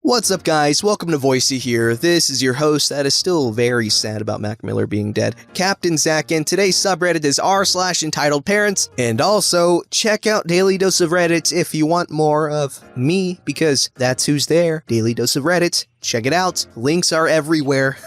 What's up, guys? Welcome to Voicey here. This is your host that is still very sad about Mac Miller being dead, Captain Zach, and today's subreddit is r/EntitledParents. And also, check out Daily Dose of Reddit if you want more of me, because that's who's there. Daily Dose of Reddit. Check it out. Links are everywhere.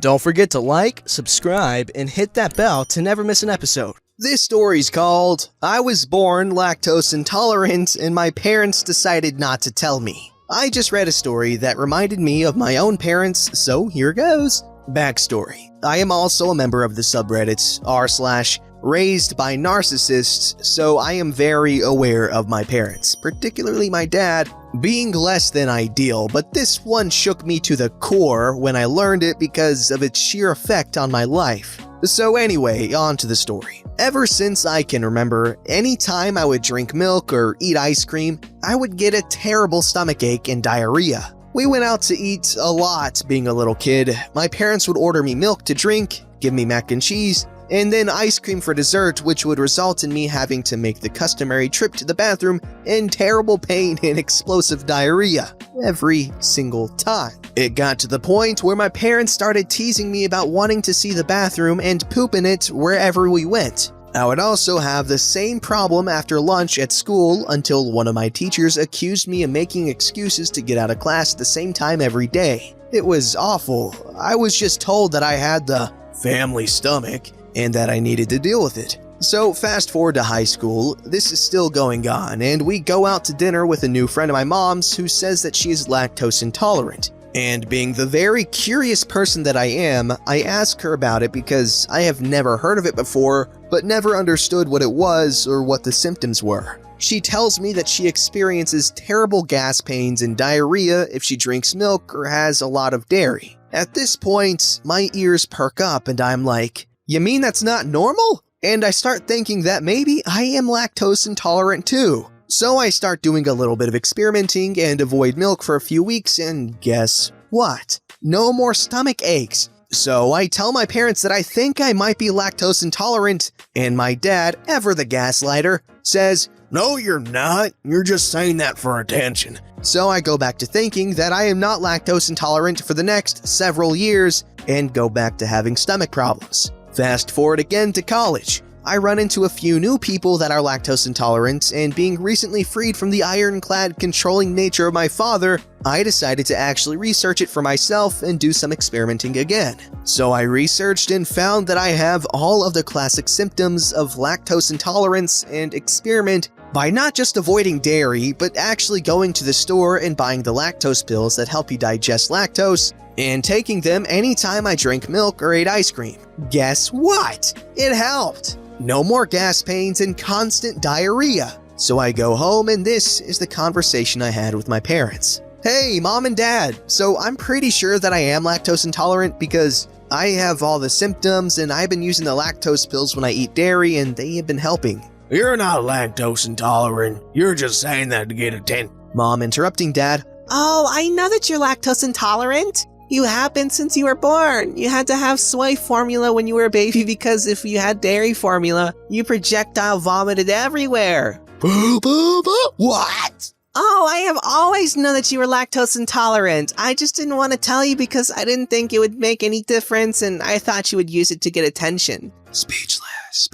Don't forget to like, subscribe, and hit that bell to never miss an episode. This story's called, I was born lactose intolerant and my parents decided not to tell me. I just read a story that reminded me of my own parents, so here goes. Backstory. I am also a member of the subreddits r/raised by narcissists, so I am very aware of my parents, particularly my dad, being less than ideal, but this one shook me to the core when I learned it because of its sheer effect on my life. So anyway, on to the story. Ever since I can remember, anytime I would drink milk or eat ice cream, I would get a terrible stomachache and diarrhea. We went out to eat a lot being a little kid. My parents would order me milk to drink, give me mac and cheese, and then ice cream for dessert, which would result in me having to make the customary trip to the bathroom in terrible pain and explosive diarrhea every single time. It got to the point where my parents started teasing me about wanting to see the bathroom and poop in it wherever we went. I would also have the same problem after lunch at school until one of my teachers accused me of making excuses to get out of class at the same time every day. It was awful. I was just told that I had the family stomach and that I needed to deal with it. So fast forward to high school, this is still going on, and we go out to dinner with a new friend of my mom's who says that she is lactose intolerant. And being the very curious person that I am, I ask her about it because I have never heard of it before, but never understood what it was or what the symptoms were. She tells me that she experiences terrible gas pains and diarrhea if she drinks milk or has a lot of dairy. At this point, my ears perk up and I'm like, you mean that's not normal? And I start thinking that maybe I am lactose intolerant too. So I start doing a little bit of experimenting and avoid milk for a few weeks, and guess what? No more stomach aches. So I tell my parents that I think I might be lactose intolerant, and my dad, ever the gaslighter, says, "No, you're not. You're just saying that for attention." So I go back to thinking that I am not lactose intolerant for the next several years and go back to having stomach problems. Fast forward again to college. I run into a few new people that are lactose intolerant, and being recently freed from the ironclad controlling nature of my father, I decided to actually research it for myself and do some experimenting again. So I researched and found that I have all of the classic symptoms of lactose intolerance and experiment by not just avoiding dairy, but actually going to the store and buying the lactose pills that help you digest lactose, and taking them anytime I drink milk or ate ice cream. Guess what? It helped! No more gas pains and constant diarrhea. So I go home and this is the conversation I had with my parents. Hey, mom and dad, so I'm pretty sure that I am lactose intolerant because I have all the symptoms and I've been using the lactose pills when I eat dairy and they have been helping. You're not lactose intolerant. You're just saying that to get attention. Mom interrupting dad. Oh, I know that you're lactose intolerant. You have been since you were born. You had to have soy formula when you were a baby because if you had dairy formula, you projectile vomited everywhere. What? Oh, I have always known that you were lactose intolerant. I just didn't want to tell you because I didn't think it would make any difference and I thought you would use it to get attention. Speechless.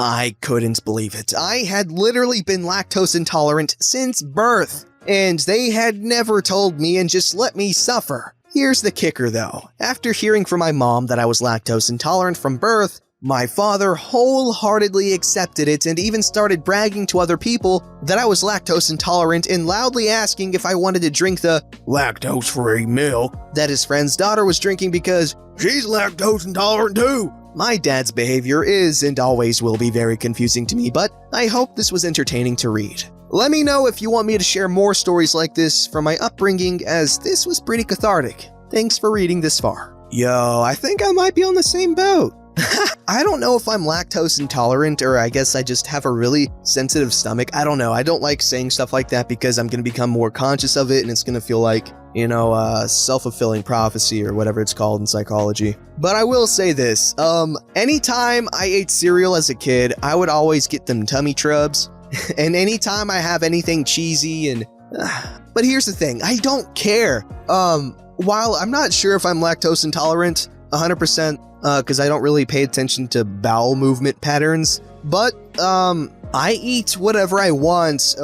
I couldn't believe it. I had literally been lactose intolerant since birth. And they had never told me and just let me suffer. Here's the kicker though. After hearing from my mom that I was lactose intolerant from birth, my father wholeheartedly accepted it and even started bragging to other people that I was lactose intolerant and loudly asking if I wanted to drink the lactose-free milk that his friend's daughter was drinking because she's lactose intolerant too. My dad's behavior is and always will be very confusing to me, but I hope this was entertaining to read. Let me know if you want me to share more stories like this from my upbringing, as this was pretty cathartic. Thanks for reading this far. Yo, I think I might be on the same boat. I don't know if I'm lactose intolerant or I guess I just have a really sensitive stomach. I don't know. I don't like saying stuff like that because I'm going to become more conscious of it and it's going to feel like, self-fulfilling prophecy or whatever it's called in psychology. But I will say this, anytime I ate cereal as a kid, I would always get them tummy trubs. And anytime I have anything cheesy and But here's the thing, I don't care. While I'm not sure if I'm lactose intolerant 100%, because I don't really pay attention to bowel movement patterns, but I eat whatever I want,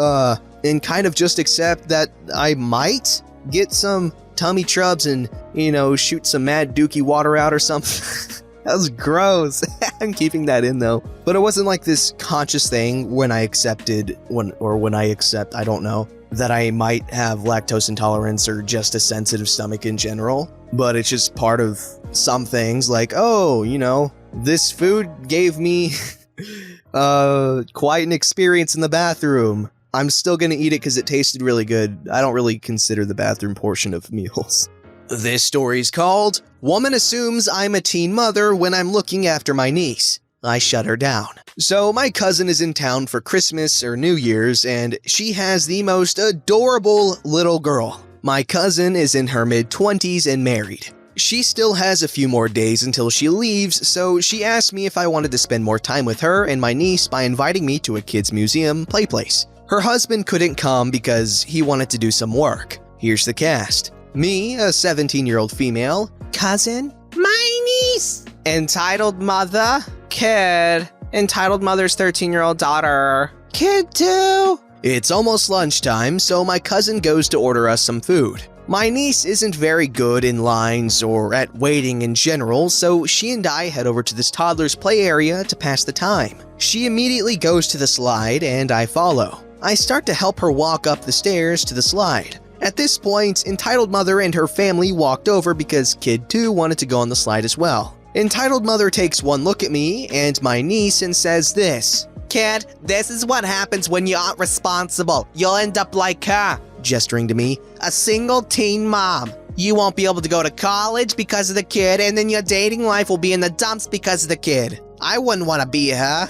and kind of just accept that I might get some tummy trubs and, shoot some mad dookie water out or something. That was gross. I'm keeping that in though. But it wasn't like this conscious thing when I accept, I don't know, that I might have lactose intolerance or just a sensitive stomach in general. But it's just part of some things like, this food gave me quite an experience in the bathroom. I'm still gonna eat it because it tasted really good. I don't really consider the bathroom portion of meals. This story's called Woman Assumes I'm a Teen Mother When I'm Looking After My Niece. I Shut Her Down. So my cousin is in town for Christmas or New Year's, and she has the most adorable little girl. My cousin is in her mid-20s and married. She still has a few more days until she leaves, so she asked me if I wanted to spend more time with her and my niece by inviting me to a kids' museum play place. Her husband couldn't come because he wanted to do some work. Here's the cast. Me, a 17-year-old female. Cousin? My niece! Entitled mother? Kid. Entitled mother's 13-year-old daughter. Kid too! It's almost lunchtime, so my cousin goes to order us some food. My niece isn't very good in lines or at waiting in general, so she and I head over to this toddler's play area to pass the time. She immediately goes to the slide and I follow. I start to help her walk up the stairs to the slide. At this point, Entitled Mother and her family walked over because Kid 2 wanted to go on the slide as well. Entitled Mother takes one look at me and my niece and says this. Kid, this is what happens when you aren't responsible. You'll end up like her, gesturing to me, a single teen mom. You won't be able to go to college because of the kid, and then your dating life will be in the dumps because of the kid. I wouldn't want to be her.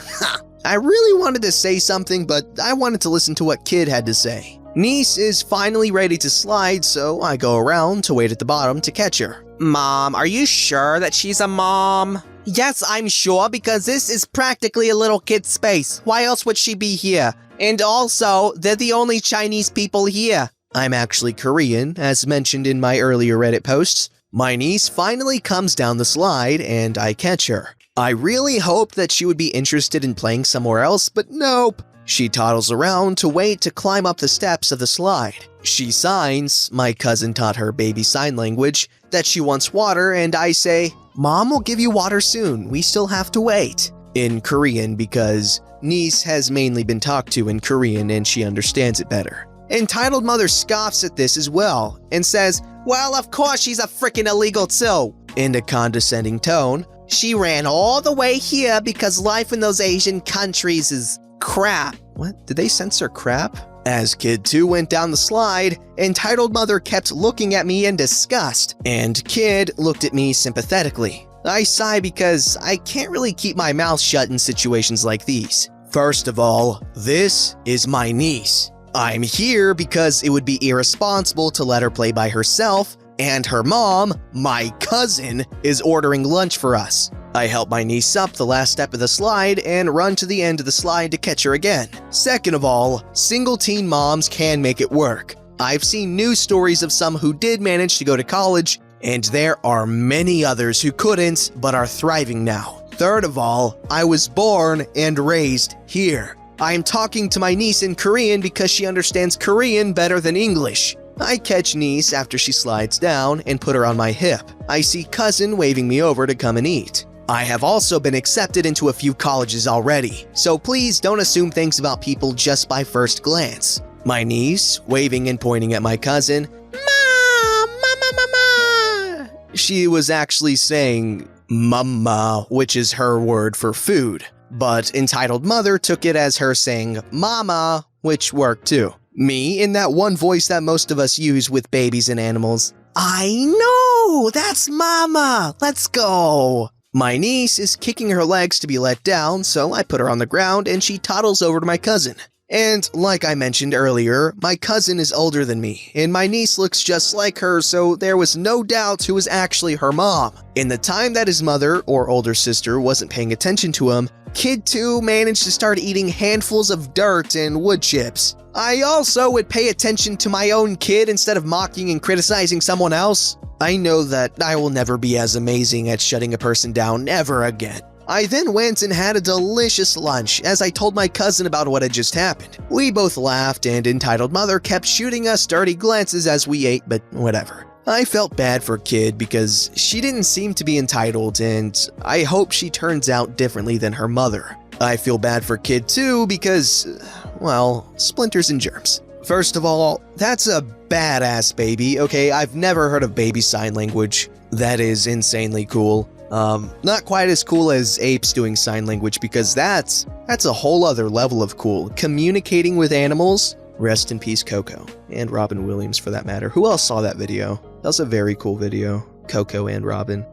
I really wanted to say something, but I wanted to listen to what Kid had to say. Niece is finally ready to slide, so I go around to wait at the bottom to catch her. Mom, are you sure that she's a mom? Yes, I'm sure, because this is practically a little kid's space. Why else would she be here? And also, they're the only Chinese people here. I'm actually Korean, as mentioned in my earlier Reddit posts. My niece finally comes down the slide, and I catch her. I really hoped that she would be interested in playing somewhere else, but nope. She toddles around to wait to climb up the steps of the slide. She signs, my cousin taught her baby sign language, that she wants water, and I say, Mom will give you water soon, we still have to wait. In Korean, because niece has mainly been talked to in Korean and she understands it better. Entitled Mother scoffs at this as well, and says, well, of course she's a frickin' illegal too. In a condescending tone, she ran all the way here because life in those Asian countries is crap. What? Did they censor crap? As Kid 2 went down the slide, Entitled Mother kept looking at me in disgust, and Kid looked at me sympathetically. I sigh because I can't really keep my mouth shut in situations like these. First of all, this is my niece. I'm here because it would be irresponsible to let her play by herself, and her mom, my cousin, is ordering lunch for us. I help my niece up the last step of the slide and run to the end of the slide to catch her again. Second of all, single teen moms can make it work. I've seen news stories of some who did manage to go to college, and there are many others who couldn't but are thriving now. Third of all, I was born and raised here. I am talking to my niece in Korean because she understands Korean better than English. I catch niece after she slides down and put her on my hip. I see cousin waving me over to come and eat. I have also been accepted into a few colleges already, so please don't assume things about people just by first glance. My niece, waving and pointing at my cousin, Mom, Mama, Mama. She was actually saying Mama, which is her word for food, but Entitled Mother took it as her saying Mama, which worked too. Me, in that one voice that most of us use with babies and animals. I know, that's Mama, let's go. My niece is kicking her legs to be let down, so I put her on the ground and she toddles over to my cousin. And like I mentioned earlier, my cousin is older than me, and my niece looks just like her, so there was no doubt who was actually her mom. In the time that his mother, or older sister, wasn't paying attention to him, Kid 2 managed to start eating handfuls of dirt and wood chips. I also would pay attention to my own kid instead of mocking and criticizing someone else. I know that I will never be as amazing at shutting a person down ever again. I then went and had a delicious lunch as I told my cousin about what had just happened. We both laughed and entitled mother kept shooting us dirty glances as we ate, but whatever. I felt bad for Kid because she didn't seem to be entitled, and I hope she turns out differently than her mother. I feel bad for Kid too because, well, splinters and germs. First of all, that's a badass baby, okay? I've never heard of baby sign language. That is insanely cool. Not quite as cool as apes doing sign language because that's a whole other level of cool. Communicating with animals. Rest in peace, Coco. And Robin Williams, for that matter. Who else saw that video? That was a very cool video. Coco and Robin.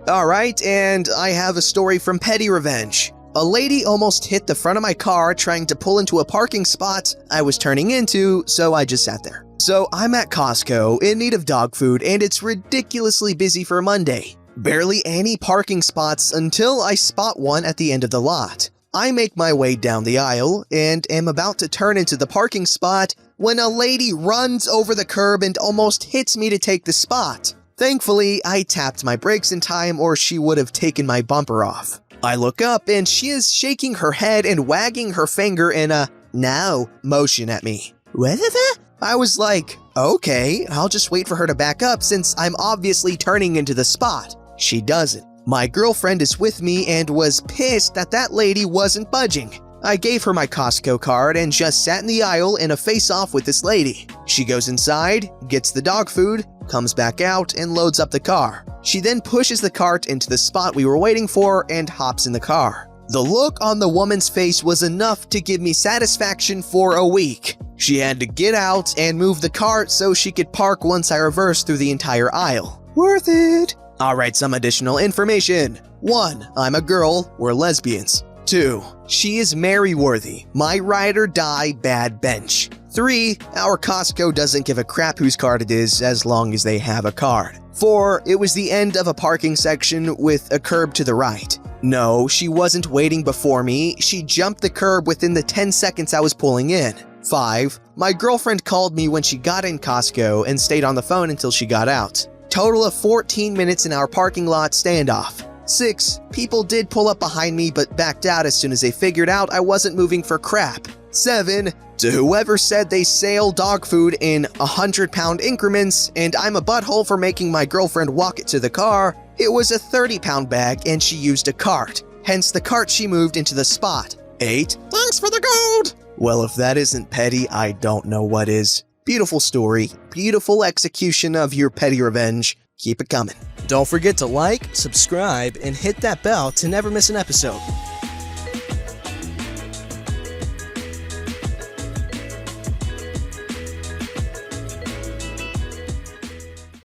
Alright, and I have a story from Petty Revenge. A lady almost hit the front of my car trying to pull into a parking spot I was turning into, so I just sat there. So I'm at Costco in need of dog food, and it's ridiculously busy for Monday. Barely any parking spots until I spot one at the end of the lot. I make my way down the aisle and am about to turn into the parking spot when a lady runs over the curb and almost hits me to take the spot. Thankfully, I tapped my brakes in time or she would have taken my bumper off. I look up and she is shaking her head and wagging her finger in a no motion at me. What is that? I was like, okay, I'll just wait for her to back up since I'm obviously turning into the spot. She doesn't. My girlfriend is with me and was pissed that lady wasn't budging. I gave her my Costco card and just sat in the aisle in a face-off with this lady. She goes inside, gets the dog food, comes back out, and loads up the car. She then pushes the cart into the spot we were waiting for and hops in the car. The look on the woman's face was enough to give me satisfaction for a week. She had to get out and move the cart so she could park once I reversed through the entire aisle. Worth it! Alright, some additional information. 1. I'm a girl, we're lesbians. 2. She is Mary-worthy, my ride or die bad bench. 3. Our Costco doesn't give a crap whose card it is as long as they have a card. 4. It was the end of a parking section with a curb to the right. No, she wasn't waiting before me, she jumped the curb within the 10 seconds I was pulling in. 5. My girlfriend called me when she got in Costco and stayed on the phone until she got out. Total of 14 minutes in our parking lot standoff. 6. People did pull up behind me but backed out as soon as they figured out I wasn't moving for crap. 7. To whoever said they sell dog food in 100-pound increments and I'm a butthole for making my girlfriend walk it to the car, it was a 30-pound bag and she used a cart. Hence the cart she moved into the spot. 8. Thanks for the gold! Well, if that isn't petty, I don't know what is. Beautiful story, beautiful execution of your petty revenge. Keep it coming. Don't forget to like, subscribe, and hit that bell to never miss an episode.